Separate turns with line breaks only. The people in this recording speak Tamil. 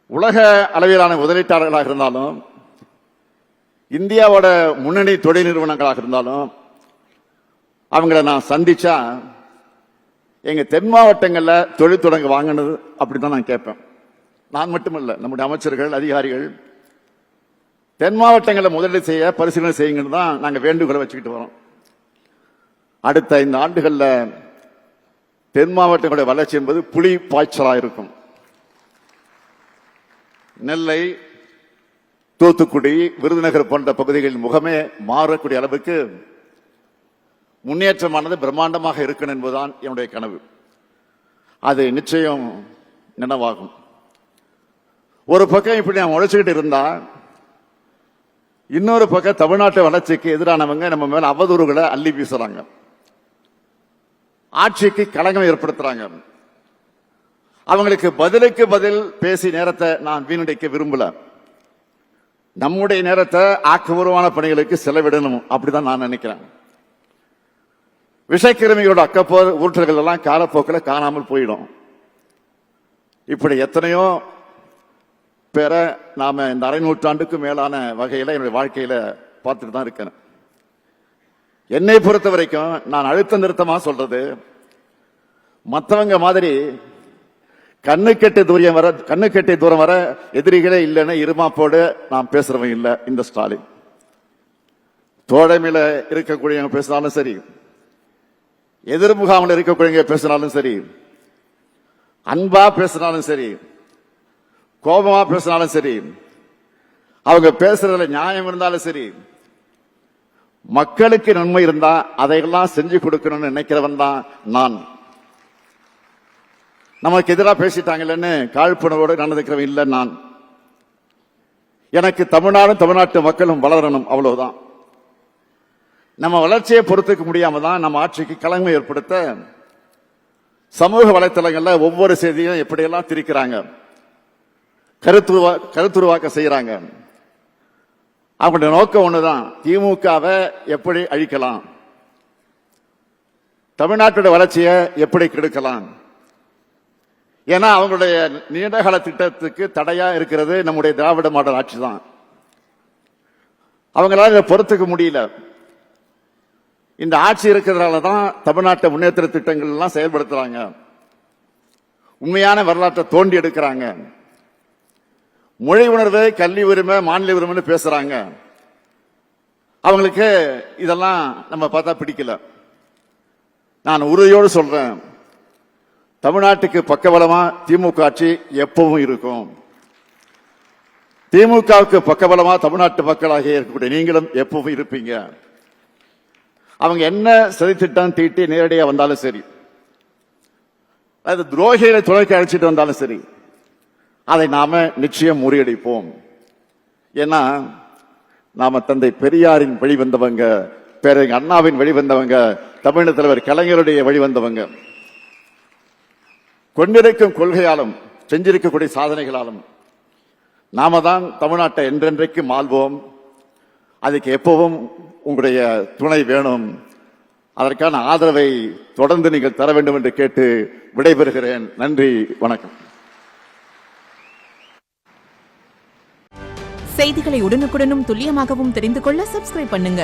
உலக அளவிலான முதலீட்டாளர்களாக இருந்தாலும், இந்தியாவோட முன்னணி தொழில் நிறுவனங்களாக இருந்தாலும் அவங்கள நான் சந்திச்சா எங்க தென் மாவட்டங்கள்ல தொழில் தொடங்க வாங்கினது அப்படிதான் நான் கேட்பேன். நான் மட்டுமல்ல, நம்முடைய அமைச்சர்கள், அதிகாரிகள் தென் மாவட்டங்களில் முதலீடு செய்ய பரிசீலனை செய்யுங்கன்னு தான் நாங்கள் வேண்டுகோளை வச்சுக்கிட்டு வரோம். அடுத்த 5 ஆண்டுகளில் தென் மாவட்டங்களுடைய வளர்ச்சி என்பது புலி பாய்ச்சலாக இருக்கும். நெல்லை, தூத்துக்குடி, விருதுநகர் போன்ற பகுதிகளின் முகமே மாறக்கூடிய அளவுக்கு முன்னேற்றமானது பிரம்மாண்டமாக இருக்கணும் என்பதுதான் என்னுடைய கனவு. அது நிச்சயம் நினைவாகும். ஒரு பக்கம் இப்படி நான் உழைச்சுக்கிட்டு இருந்தா, இன்னொரு பக்கம் தமிழ்நாட்டு வளர்ச்சிக்கு எதிரானவங்க நம்ம மேல அவதூறுகளை அள்ளி வீசுறாங்க, ஆட்சிக்கு களங்கம் ஏற்படுத்துறாங்க. அவங்களுக்கு பதிலுக்கு பதில் பேசி நேரத்தை நான் வீணடிக்க விரும்பல. நம்முடைய நேரத்தை ஆக்கப்பூர்வமான பணிகளுக்கு செலவிடணும், அப்படிதான் நான் நினைக்கிறேன். விஷக்கிருமியோட அக்கப்போர் ஊற்றல்கள் எல்லாம் காலப்போக்கில் காணாமல் போயிடும். இப்படி எத்தனையோ பேரை நாம இந்த அரை நூற்றாண்டுக்கு மேலான வகையில என்னுடைய வாழ்க்கையில பார்த்துட்டு தான் இருக்கேன். என்னை பொறுத்த வரைக்கும் நான் அழுத்த நிறுத்தமா சொல்றது, மற்றவங்க மாதிரி கண்ணுக்கெட்டு தூரம் வர எதிரிகளே இல்லைன்னு இருமாப்போடு நான் பேசுறவன் இல்லை. இந்த ஸ்டாலின் தோழமையில இருக்கக்கூடியவங்க பேசினாலும் சரி, எதிர்முகாமில் இருக்கக்கூடியவங்க பேசினாலும் சரி, அன்பா பேசினாலும் சரி, கோபமா பேசினாலும் சரி, அவங்க பேசுறதுல நியாயம் இருந்தாலும் சரி, மக்களுக்கு நன்மை இருந்தா அதையெல்லாம் செஞ்சு கொடுக்கணும்னு நினைக்கிறவன் தான் நான். நமக்கு எதிராக பேசிட்டாங்கன்னு காழ்ப்புணர்வோடு நடந்துக்கிறவன் இல்லை நான். எனக்கு தமிழ்நாடும் தமிழ்நாட்டு மக்களும் வளரணும், அவ்வளவுதான். நம்ம வளர்ச்சியை பொறுத்துக்க முடியாம தான் நம்ம ஆட்சிக்கு களங்கம் ஏற்படுத்த சமூக வலைத்தளங்கள்ல ஒவ்வொரு செய்தியும் எப்படியெல்லாம் திரிக்கிறாங்க, கருத்துருவாக்க செய்யறாங்க. அவங்களுடைய நோக்கம் ஒண்ணுதான், திமுகவை எப்படி அழிக்கலாம், தமிழ்நாட்டோட வளர்ச்சியை எப்படி கெடுக்கலாம். ஏன்னா அவங்களுடைய நீண்டகால திட்டத்துக்கு தடையா இருக்கிறது நம்முடைய திராவிட மாடல் ஆட்சி தான். அவங்களால இதை பொறுத்துக்க முடியல. இந்த ஆட்சி இருக்கிறதுனால தான் தமிழ்நாட்டை முன்னேற்ற திட்டங்கள் எல்லாம் செயல்படுத்துறாங்க, உண்மையான வரலாற்றை தோண்டி எடுக்கிறாங்க, மொழி உணர்வு, கல்வி உரிமை, மாநில உரிமைன்னு பேசுறாங்க. அவங்களுக்கு இதெல்லாம் நம்ம பார்த்தா பிடிக்கல. நான் உறுதியோடு சொல்றேன், தமிழ்நாட்டுக்கு பக்கபலமா திமுக ஆட்சி எப்பவும் இருக்கும். திமுகவுக்கு பக்கபலமா தமிழ்நாட்டு மக்களாக இருக்கக்கூடிய நீங்களும் எப்பவும் இருப்பீங்க. அவங்க என்ன சதித்திட்டம் தீட்டி நேரடியா வந்தாலும் சரி, அது துரோகிகளை துணைக்கு அழைச்சிட்டு வந்தாலும் சரி, அதை நாம நிச்சயம் முறியடிப்போம். ஏன்னா நாம தந்தை பெரியாரின் வழிவந்தவங்க, பேரறிஞர் அண்ணாவின் வழிவந்தவங்க, தமிழக தலைவர் கலைஞருடைய வழிவந்தவங்க. கொண்டிருக்கும் கொள்கையாலும் செஞ்சிருக்கக்கூடிய சாதனைகளாலும் நாம தான் தமிழ்நாட்டை என்றென்றைக்கு மாள்வோம். அதுக்கு எப்பவும் உங்களுடைய துணை வேணும். அதற்கான ஆதரவை தொடர்ந்து நீங்கள் தர வேண்டும் என்று கேட்டு விடைபெறுகிறேன். நன்றி, வணக்கம்.
செய்திகளை உடனுக்குடனும் துல்லியமாகவும் தெரிந்து கொள்ள சப்ஸ்கிரைப் பண்ணுங்க.